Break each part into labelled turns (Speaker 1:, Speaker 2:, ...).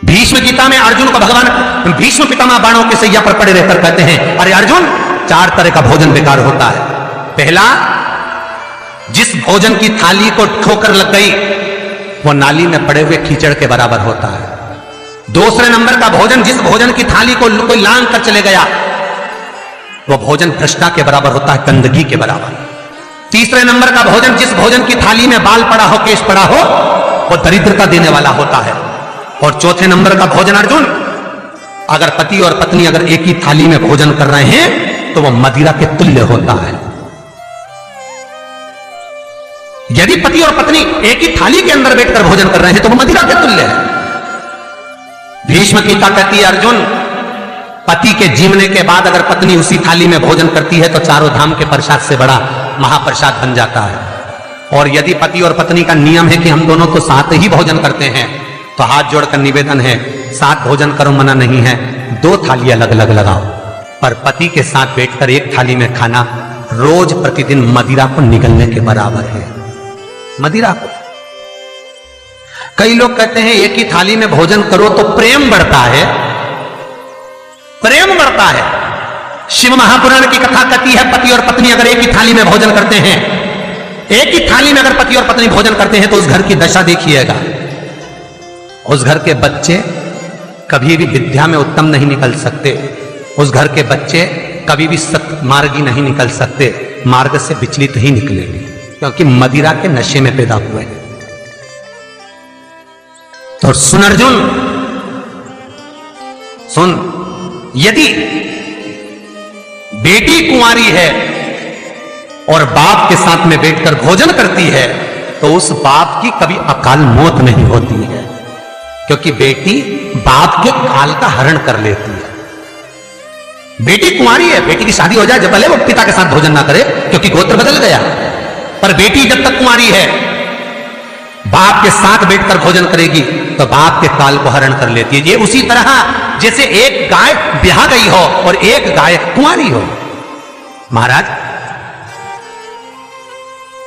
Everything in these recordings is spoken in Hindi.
Speaker 1: भीष्म गीता में अर्जुन को भगवान भीष्म पितामह बाणों के सैया पर पड़े रहकर कहते हैं, अरे अर्जुन, 4 तरह का भोजन बेकार होता है। पहला, जिस भोजन की थाली को ठोकर लग गई वो नाली में पड़े हुए कीचड़ के बराबर होता है। दूसरे नंबर का भोजन, जिस भोजन की थाली को कोई लांग कर चले गया वो भोजन भ्रष्टा के बराबर होता है, गंदगी के बराबर। तीसरे नंबर का भोजन, जिस भोजन की थाली में बाल पड़ा हो, केश पड़ा हो, वो दरिद्रता देने वाला होता है। और चौथे नंबर का भोजन अर्जुन, अगर पति और पत्नी अगर एक ही थाली में भोजन कर रहे हैं तो वो मदिरा के तुल्य होता है। यदि पति और पत्नी एक ही थाली के अंदर बैठकर भोजन कर रहे हैं तो वो मदिरा के तुल्य है। भीष्म गीता कहती है, अर्जुन, पति के जीवने के बाद अगर पत्नी उसी थाली में भोजन करती है तो चारों धाम के प्रसाद से बड़ा महाप्रसाद बन जाता है। और यदि पति और पत्नी का नियम है कि हम दोनों तो साथ ही भोजन करते हैं तो हाथ जोड़कर निवेदन है, साथ भोजन करो, मना नहीं है, 2 थाली अलग अलग लगाओ। पर पति के साथ बैठकर एक थाली में खाना रोज प्रतिदिन मदिरा को निगलने के बराबर है। मदिरा को कई लोग कहते हैं एक ही थाली में भोजन करो तो प्रेम बढ़ता है, प्रेम बढ़ता है। शिव महापुराण की कथा कहती है, पति और पत्नी अगर एक ही थाली में भोजन करते हैं, एक ही थाली में अगर पति और पत्नी भोजन करते हैं तो उस घर की दशा देखिएगा। उस घर के बच्चे कभी भी विद्या में उत्तम नहीं निकल सकते, उस घर के बच्चे कभी भी सत्मार्गी नहीं निकल सकते, मार्ग से विचलित ही निकलेंगे, क्योंकि मदिरा के नशे में पैदा हुए हैं। तो सुन अर्जुन, सुन, यदि बेटी कुंवारी है और बाप के साथ में बैठकर भोजन करती है तो उस बाप की कभी अकाल मौत नहीं होती है, क्योंकि बेटी बाप के काल का हरण कर लेती है। बेटी कुंवारी है, बेटी की शादी हो जाए जब भले वो पिता के साथ भोजन ना करे क्योंकि गोत्र बदल गया, पर बेटी जब तक कुंवारी है बाप के साथ बैठकर भोजन करेगी तो बाप के काल को हरण कर लेती है। ये उसी तरह जैसे एक गाय ब्याह गई हो और एक गाय कुंवारी हो। महाराज,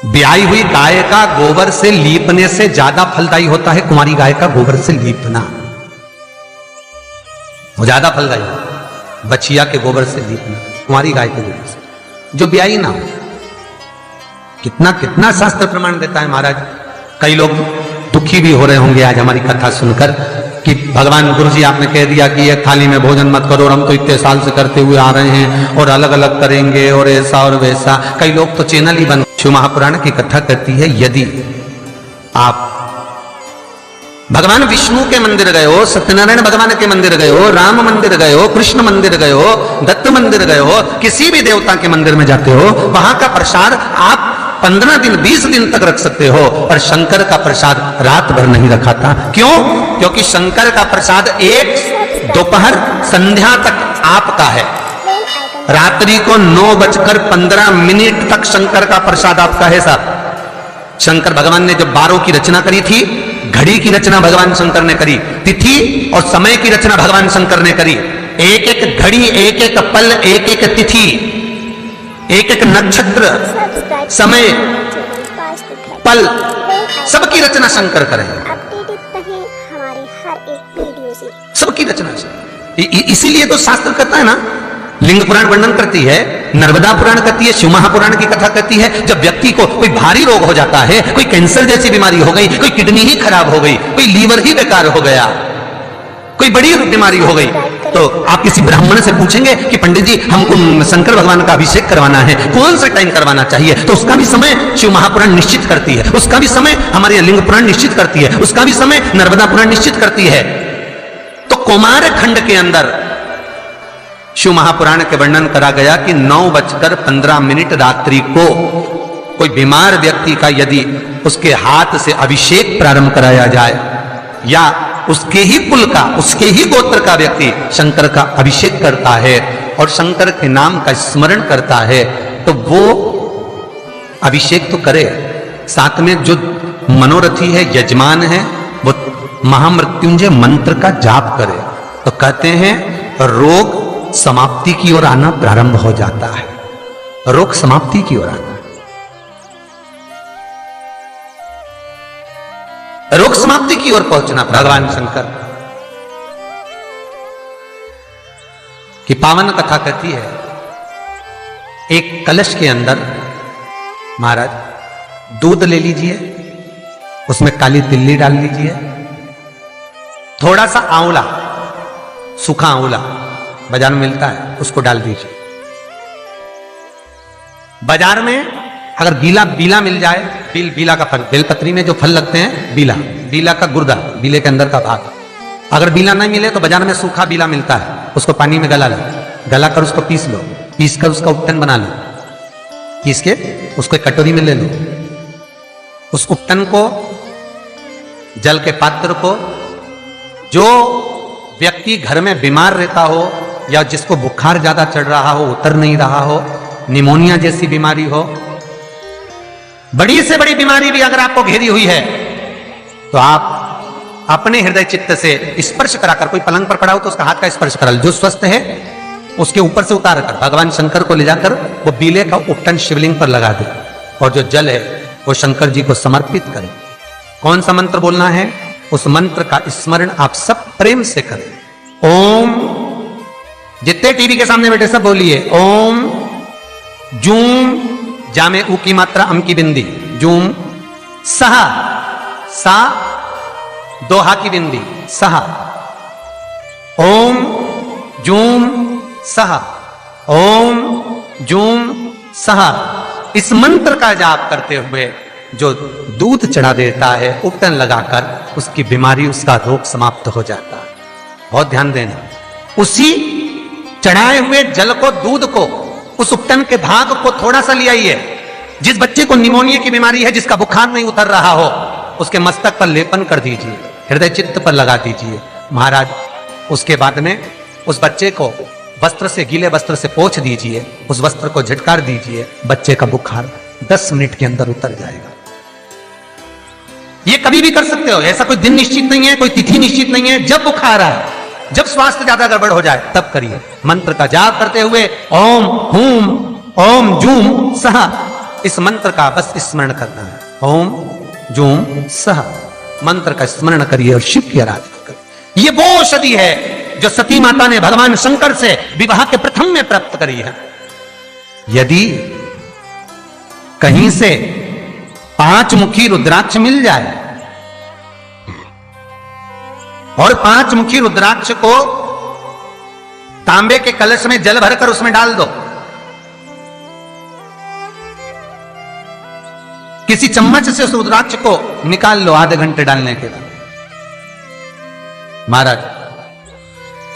Speaker 1: ब्याही हुई गाय का गोबर से लीपने से ज्यादा फलदायी होता है कुंवारी गाय का गोबर से लीपना, वो ज्यादा फलदायी। बछिया के गोबर से लीपना, कुंवारी गाय के गोबर से जो ब्याही ना हो। कितना कितना शास्त्र प्रमाण देता है महाराज। कई लोग दुखी भी हो रहे होंगे आज हमारी कथा सुनकर कि भगवान गुरुजी आपने कह दिया कि एक थाली में भोजन मत करो, और हम तो इतने साल से करते हुए आ रहे हैं और अलग अलग करेंगे और ऐसा और वैसा। कई लोग तो चैनल ही बंद। शिव महापुराण की कथा कहती है, यदि आप भगवान विष्णु के मंदिर गए हो, सत्यनारायण भगवान के मंदिर गए हो, राम मंदिर गए हो, कृष्ण मंदिर गए हो, दत्त मंदिर गए हो, किसी भी देवता के मंदिर में जाते हो, वहां का प्रसाद आप 15 दिन 20 दिन तक रख सकते हो, और शंकर का प्रसाद रात भर नहीं रखा था। क्यों? क्योंकि शंकर का प्रसाद एक दोपहर संध्या तक आपका है, रात्रि को 9:15 तक शंकर का प्रसाद आपका है साहब। शंकर भगवान ने जब 12 की रचना करी थी, घड़ी की रचना भगवान शंकर ने करी, तिथि और समय की रचना भगवान शंकर ने करी। एक एक घड़ी, एक एक पल, एक एक तिथि, एक एक नक्षत्र, समय, पल, सबकी रचना शंकर करे। सबकी रचना इसीलिए तो शास्त्र कहता है ना, लिंग पुराण वर्णन करती है, नर्मदा पुराण कहती है, शिव महापुराण की कथा कहती है, जब व्यक्ति को कोई भारी रोग हो जाता है, कोई कैंसर जैसी बीमारी हो गई, कोई किडनी ही खराब हो गई, कोई लीवर ही बेकार हो गया, कोई बड़ी बीमारी हो गई, तो आप किसी ब्राह्मण से पूछेंगे कि पंडित जी हमको शंकर भगवान का अभिषेक करवाना है, कौन सा टाइम करवाना चाहिए? तो उसका भी समय शिव महापुराण निश्चित करती है, उसका भी समय हमारे लिंग पुराण निश्चित करती है, उसका भी समय नर्मदा पुराण निश्चित करती है। तो कुमार खंड के अंदर शिव महापुराण के वर्णन करा गया कि 9:15 रात्रि को कोई बीमार व्यक्ति का यदि उसके हाथ से अभिषेक प्रारंभ कराया जाए, या उसके ही कुल का, उसके ही गोत्र का व्यक्ति शंकर का अभिषेक करता है और शंकर के नाम का स्मरण करता है, तो वो अभिषेक तो करे, साथ में जो मनोरथी है, यजमान है, वो महामृत्युंजय मंत्र का जाप करे, तो कहते हैं रोग समाप्ति की ओर आना प्रारंभ हो जाता है। रोग समाप्ति की ओर आना, रोग समाप्ति की ओर पहुंचना भगवान शंकर। कि पावन कथा कहती है, एक कलश के अंदर महाराज दूध ले लीजिए, उसमें काली तिल्ली डाल लीजिए, थोड़ा सा आंवला, सूखा आंवला बाजार में मिलता है, उसको डाल दीजिए। बाजार में अगर बीला मिल जाए, बीला का फल, बेलपत्री में जो फल लगते हैं, बीला का गुर्दा, बीले के अंदर का भाग, अगर बीला नहीं मिले तो बाजार में सूखा बीला मिलता है, उसको पानी में गला कर उसको पीस लो, पीस कर उसका उपटन बना लो, पीस के उसको एक कटोरी में ले लो। उस उपटन को, जल के पात्र को, जो व्यक्ति घर में बीमार रहता हो या जिसको बुखार ज्यादा चढ़ रहा हो, उतर नहीं रहा हो, निमोनिया जैसी बीमारी हो, बड़ी से बड़ी बीमारी भी अगर आपको घेरी हुई है, तो आप अपने हृदय चित्त से स्पर्श कराकर, कोई पलंग पर पड़ा हो तो उसका हाथ का स्पर्श करा, जो स्वस्थ है उसके ऊपर से उतार कर भगवान शंकर को ले जाकर वो बीले का उपटन शिवलिंग पर लगा दे, और जो जल है वो शंकर जी को समर्पित करें। कौन सा मंत्र बोलना है? उस मंत्र का स्मरण आप सब प्रेम से करें। ओम, जितने टीवी के सामने बैठे सब बोलिए ओम जूम, जा में ऊ की मात्रा, अम की बिंदी, जूम, सहा, सा दोहा की बिंदी, सहा, ओम जूम सहा, ओम जूम सहा। इस मंत्र का जाप करते हुए जो दूध चढ़ा देता है उपटन लगाकर, उसकी बीमारी, उसका रोग समाप्त हो जाता है। बहुत ध्यान देना, उसी चढ़ाए हुए जल को, दूध को, उस उपटन के भाग को थोड़ा सा ले आइए। जिस बच्चे को निमोनिया की बीमारी है, जिसका बुखार नहीं उतर रहा हो, उसके मस्तक पर लेपन कर दीजिए, हृदय चित्त पर लगा दीजिए महाराज। उसके बाद में उस बच्चे को वस्त्र से, गीले वस्त्र से पोंछ दीजिए, उस वस्त्र को झटकार दीजिए, बच्चे का बुखार 10 मिनट के अंदर उतर जाएगा। ये कभी भी कर सकते हो, ऐसा कोई दिन निश्चित नहीं है, कोई तिथि निश्चित नहीं है। जब बुखार आए, जब स्वास्थ्य ज्यादा गड़बड़ हो जाए, तब करिए। मंत्र का जाप करते हुए ओम हूम ओम जूम सहा, इस मंत्र का बस स्मरण करना है। ओम जूम सहा मंत्र का स्मरण करिए और शिव की आराधना करिए। ये वो औषधि है जो सती माता ने भगवान शंकर से विवाह के प्रथम में प्राप्त करी है। यदि कहीं से 5 मुखी रुद्राक्ष मिल जाए और 5 मुखी रुद्राक्ष को तांबे के कलश में जल भरकर उसमें डाल दो, किसी चम्मच से उस रुद्राक्ष को निकाल लो आधे घंटे डालने के बाद, महाराज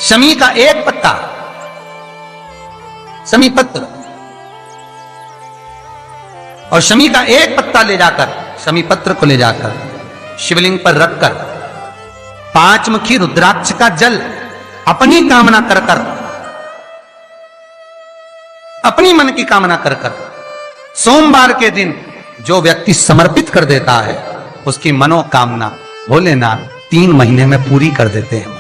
Speaker 1: शमी का एक पत्ता, शमी पत्र, और शमी का एक पत्ता ले जाकर, शमी पत्र को ले जाकर शिवलिंग पर रखकर 5 मुखी रुद्राक्ष का जल अपनी कामना कर कर, अपनी मन की कामना कर कर, सोमवार के दिन जो व्यक्ति समर्पित कर देता है, उसकी मनोकामना भोलेनाथ 3 महीने में पूरी कर देते हैं।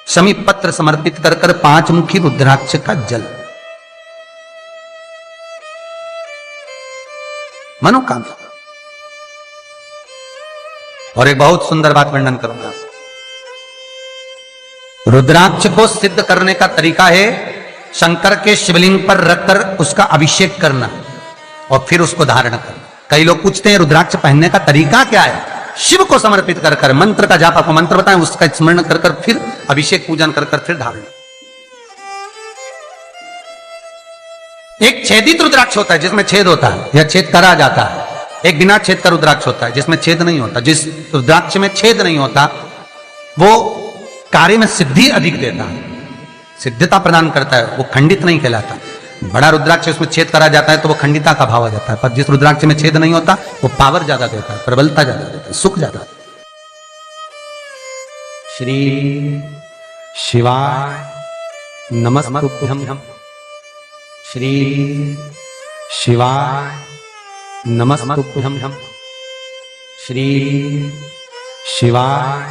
Speaker 1: शमी पत्र समर्पित कर कर 5 मुखी रुद्राक्ष का जल, मनोकामना। और एक बहुत सुंदर बात वर्णन करूंगा। रुद्राक्ष को सिद्ध करने का तरीका है शंकर के शिवलिंग पर रखकर उसका अभिषेक करना और फिर उसको धारण करना। कई लोग पूछते हैं रुद्राक्ष पहनने का तरीका क्या है? शिव को समर्पित कर कर मंत्र का जाप, आपको मंत्र बताएं, उसका स्मरण कर कर फिर अभिषेक पूजन कर कर फिर धारण। एक छेदित रुद्राक्ष होता है जिसमें छेद होता है या छेद करा जाता है, एक बिना छेद का रुद्राक्ष होता है जिसमें छेद नहीं होता। जिस रुद्राक्ष में छेद नहीं होता वो कार्य में सिद्धि अधिक देता है, सिद्धता प्रदान करता है, वो खंडित नहीं कहलाता। बड़ा रुद्राक्ष उसमें छेद करा जाता है तो वो खंडिता का भाव आ जाता है, पर जिस रुद्राक्ष में छेद नहीं होता वो पावर ज्यादा देता है, प्रबलता ज्यादा देता है, सुख ज्यादा देता है। श्री शिवाय नमस्तुभ्यं, श्री शिवाय नमस्तुभ्यं, श्री शिवाय